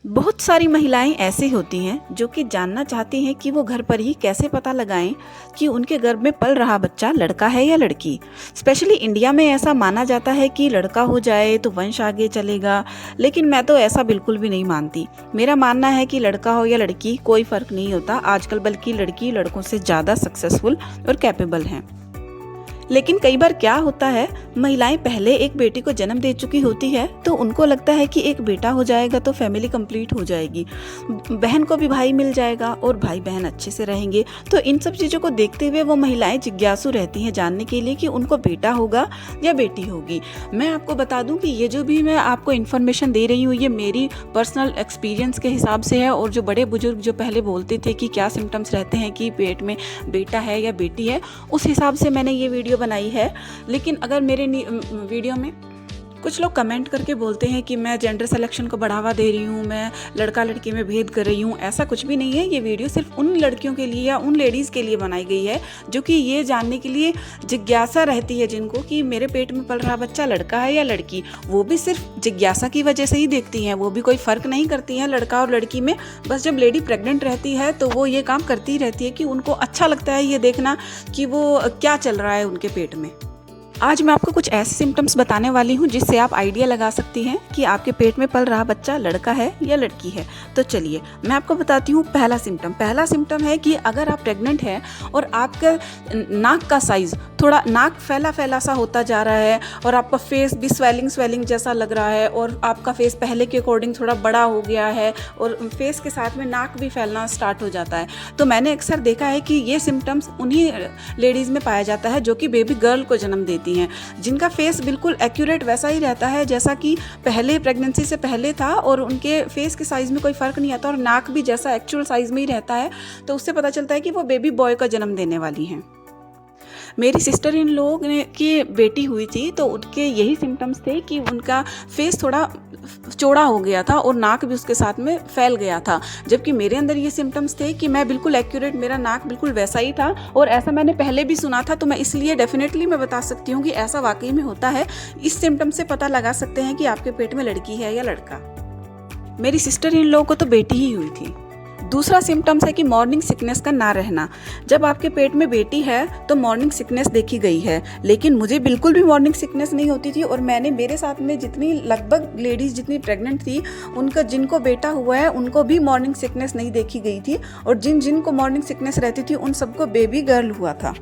बहुत सारी महिलाएं ऐसी होती हैं जो कि जानना चाहती हैं कि वो घर पर ही कैसे पता लगाएं कि उनके गर्भ में पल रहा बच्चा लड़का है या लड़की। स्पेशली इंडिया में ऐसा माना जाता है कि लड़का हो जाए तो वंश आगे चलेगा, लेकिन मैं तो ऐसा बिल्कुल भी नहीं मानती। मेरा मानना है कि लड़का हो या लड़की कोई फ़र्क नहीं होता आजकल, बल्कि लड़की लड़कों से ज़्यादा सक्सेसफुल और कैपेबल हैं। लेकिन कई बार क्या होता है, महिलाएं पहले एक बेटी को जन्म दे चुकी होती है तो उनको लगता है कि एक बेटा हो जाएगा तो फैमिली कंप्लीट हो जाएगी, बहन को भी भाई मिल जाएगा और भाई बहन अच्छे से रहेंगे। तो इन सब चीज़ों को देखते हुए वो महिलाएं जिज्ञासु रहती हैं जानने के लिए कि उनको बेटा होगा या बेटी होगी। मैं आपको बता दूं कि ये जो भी मैं आपको इन्फॉर्मेशन दे रही हूँ ये मेरी पर्सनल एक्सपीरियंस के हिसाब से है, और जो बड़े बुजुर्ग जो पहले बोलते थे कि क्या सिम्टम्स रहते हैं कि पेट में बेटा है या बेटी है, उस हिसाब से मैंने ये वीडियो बनाई है। लेकिन अगर मेरे वीडियो में कुछ लोग कमेंट करके बोलते हैं कि मैं जेंडर सिलेक्शन को बढ़ावा दे रही हूँ, मैं लड़का लड़की में भेद कर रही हूँ, ऐसा कुछ भी नहीं है। ये वीडियो सिर्फ उन लड़कियों के लिए या उन लेडीज़ के लिए बनाई गई है जो कि ये जानने के लिए जिज्ञासा रहती है जिनको कि मेरे पेट में पल रहा बच्चा लड़का है या लड़की। वो भी सिर्फ जिज्ञासा की वजह से ही देखती हैं, वो भी कोई फ़र्क नहीं करती हैं लड़का और लड़की में। बस जब लेडी प्रेग्नेंट रहती है तो वो ये काम करती रहती है कि उनको अच्छा लगता है ये देखना कि वो क्या चल रहा है उनके पेट में। आज मैं आपको कुछ ऐसे सिम्टम्स बताने वाली हूँ जिससे आप आइडिया लगा सकती हैं कि आपके पेट में पल रहा बच्चा लड़का है या लड़की है। तो चलिए मैं आपको बताती हूँ पहला सिम्टम है कि अगर आप प्रेग्नेंट हैं और आपका नाक का साइज़ थोड़ा नाक फैला सा होता जा रहा है और आपका फेस भी स्वेलिंग जैसा लग रहा है और आपका फेस पहले के अकॉर्डिंग थोड़ा बड़ा हो गया है और फेस के साथ में नाक भी फैलना स्टार्ट हो जाता है, तो मैंने अक्सर देखा है कि ये सिम्टम्स उन्हीं लेडीज़ में पाया जाता है जो कि बेबी गर्ल को जन्म देती हैं, जिनका फेस बिल्कुल एक्यूरेट वैसा ही रहता है जैसा कि पहले प्रेगनेंसी से पहले था और उनके फेस के साइज़ में कोई फ़र्क नहीं आता और नाक भी जैसा एक्चुअल साइज़ में ही रहता है। तो उससे पता चलता है कि वो बेबी बॉय का जन्म देने वाली हैं। मेरी सिस्टर इन लोग की बेटी हुई थी तो उनके यही सिम्टम्स थे कि उनका फेस थोड़ा चौड़ा हो गया था और नाक भी उसके साथ में फैल गया था, जबकि मेरे अंदर ये सिम्टम्स थे कि मैं बिल्कुल एक्यूरेट, मेरा नाक बिल्कुल वैसा ही था और ऐसा मैंने पहले भी सुना था। तो मैं इसलिए डेफिनेटली मैं बता सकती हूँ कि ऐसा वाकई में होता है। इस सिम्टम से पता लगा सकते हैं कि आपके पेट में लड़की है या लड़का। मेरी सिस्टर इन लोगों को तो बेटी ही हुई थी। दूसरा सिम्टम्स है कि मॉर्निंग सिकनेस का ना रहना। जब आपके पेट में बेटी है तो मॉर्निंग सिकनेस देखी गई है, लेकिन मुझे बिल्कुल भी मॉर्निंग सिकनेस नहीं होती थी और मैंने मेरे साथ में जितनी लगभग लेडीज़ जितनी प्रेग्नेंट थी उनका जिनको बेटा हुआ है उनको भी मॉर्निंग सिकनेस नहीं देखी गई थी और जिनको मॉर्निंग सिकनेस रहती थी उन सबको बेबी गर्ल हुआ था।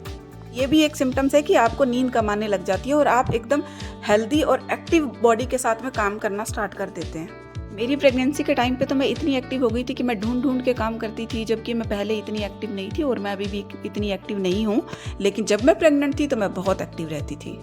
ये भी एक सिम्टम्स है कि आपको नींद कम आने लग जाती है और आप एकदम हेल्दी और एक्टिव बॉडी के साथ में काम करना स्टार्ट कर देते हैं। मेरी प्रेगनेंसी के टाइम पे तो मैं इतनी एक्टिव हो गई थी कि मैं ढूंढ के काम करती थी, जबकि मैं पहले इतनी एक्टिव नहीं थी और मैं अभी भी इतनी एक्टिव नहीं हूँ, लेकिन जब मैं प्रेग्नेंट थी तो मैं बहुत एक्टिव रहती थी।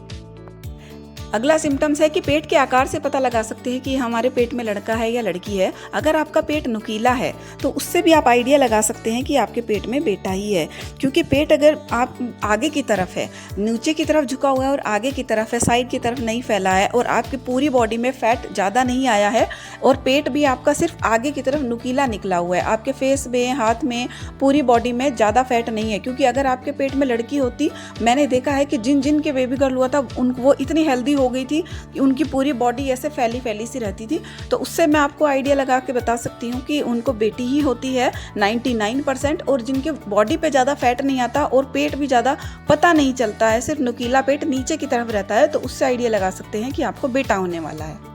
अगला सिम्टम्स है कि पेट के आकार से पता लगा सकते हैं कि हमारे पेट में लड़का है या लड़की है। अगर आपका पेट नुकीला है तो उससे भी आप आइडिया लगा सकते हैं कि आपके पेट में बेटा ही है, क्योंकि पेट अगर आप आगे की तरफ है, नीचे की तरफ झुका हुआ है और आगे की तरफ है, साइड की तरफ नहीं फैला है और आपकी पूरी बॉडी में फैट ज़्यादा नहीं आया है और पेट भी आपका सिर्फ आगे की तरफ नुकीला निकला हुआ है, आपके फेस में, हाथ में, पूरी बॉडी में ज़्यादा फैट नहीं है। क्योंकि अगर आपके पेट में लड़की होती, मैंने देखा है कि जिन के बेबी गर्ल हुआ था वो इतनी हेल्दी हो गई थी कि उनकी पूरी बॉडी ऐसे फैली सी रहती थी। तो उससे मैं आपको आइडिया लगा के बता सकती हूँ कि उनको बेटी ही होती है 99%। और जिनके बॉडी पे ज़्यादा फैट नहीं आता और पेट भी ज़्यादा पता नहीं चलता है, सिर्फ नुकीला पेट नीचे की तरफ रहता है, तो उससे आइडिया लगा सकते हैं कि आपको बेटा होने वाला है।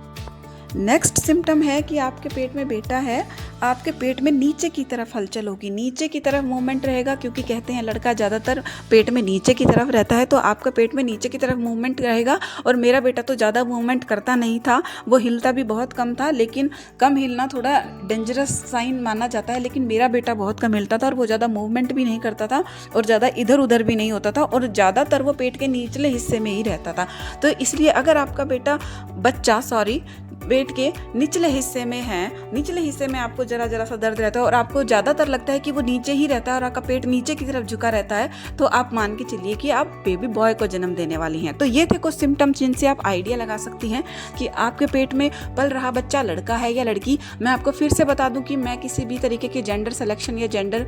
नेक्स्ट सिम्टम है कि आपके पेट में बेटा है, आपके पेट में नीचे की तरफ हलचल होगी, नीचे की तरफ मूवमेंट रहेगा, क्योंकि कहते हैं लड़का ज़्यादातर पेट में नीचे की तरफ रहता है, तो आपका पेट में नीचे की तरफ मूवमेंट रहेगा। और मेरा बेटा तो ज़्यादा मूवमेंट करता नहीं था, वो हिलता भी बहुत कम था, लेकिन कम हिलना थोड़ा डेंजरस साइन माना जाता है, लेकिन मेरा बेटा बहुत कम हिलता था और वो ज़्यादा मूवमेंट भी नहीं करता था और ज़्यादा इधर उधर भी नहीं होता था और ज़्यादातर वो पेट के निचले हिस्से में ही रहता था। तो इसलिए अगर आपका बच्चा पेट के निचले हिस्से में है, निचले हिस्से में आपको जरा सा दर्द रहता है और आपको ज़्यादातर लगता है कि वो नीचे ही रहता है और आपका पेट नीचे की तरफ झुका रहता है, तो आप मान के चलिए कि आप बेबी बॉय को जन्म देने वाली हैं। तो ये थे कुछ सिम्टम्स जिनसे आप आइडिया लगा सकती हैं कि आपके पेट में पल रहा बच्चा लड़का है या लड़की। मैं आपको फिर से बता दूं कि मैं किसी भी तरीके के जेंडर सिलेक्शन या जेंडर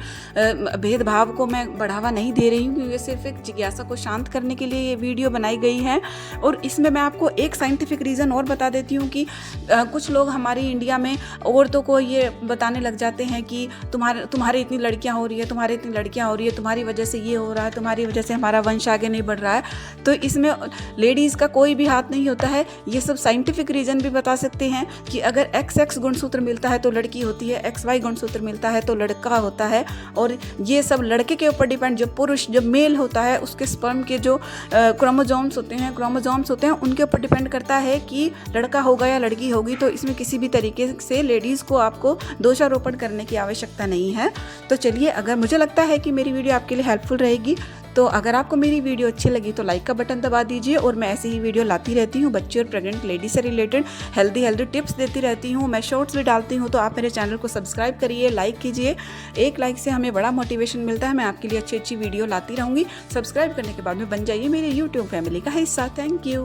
भेदभाव को मैं बढ़ावा नहीं दे रही हूँ, क्योंकि सिर्फ एक जिज्ञासा को शांत करने के लिए ये वीडियो बनाई गई है। और इसमें मैं आपको एक साइंटिफिक रीज़न और बता देती हूँ कि कुछ लोग हमारी इंडिया में औरतों को ये बताने लग जाते हैं कि तुम्हारे इतनी लड़कियां हो रही है, तुम्हारे इतनी लड़कियां हो रही है, तुम्हारी वजह से ये हो रहा है, तुम्हारी वजह से हमारा वंश आगे नहीं बढ़ रहा है। तो इसमें लेडीज़ का कोई भी हाथ नहीं होता है। ये सब साइंटिफिक रीज़न भी बता सकते हैं कि अगर XX गुणसूत्र मिलता है तो लड़की होती है, XY गुणसूत्र मिलता है तो लड़का होता है। और ये सब लड़के के ऊपर डिपेंड, जब मेल होता है उसके स्पर्म के जो क्रोमोसोम्स होते हैं उनके ऊपर डिपेंड करता है कि लड़का होगा या लड़की होगी। तो इसमें किसी भी तरीके से लेडीज़ को आपको दोषारोपण करने की आवश्यकता नहीं है। तो चलिए, अगर मुझे लगता है कि मेरी वीडियो आपके लिए हेल्पफुल रहेगी, तो अगर आपको मेरी वीडियो अच्छी लगी तो लाइक का बटन दबा दीजिए। और मैं ऐसे ही वीडियो लाती रहती हूँ, बच्चे और प्रेग्नेंट लेडी से रिलेटेड हेल्दी टिप्स देती रहती हूँ। मैं शॉर्ट्स भी डालती हूँ, तो आप मेरे चैनल को सब्सक्राइब करिए, लाइक कीजिए। एक लाइक से हमें बड़ा मोटिवेशन मिलता है। मैं आपके लिए अच्छी वीडियो लाती रहूँगी। सब्सक्राइब करने के बाद में बन जाइए मेरे यूट्यूब फैमिली का हिस्सा। Thank you.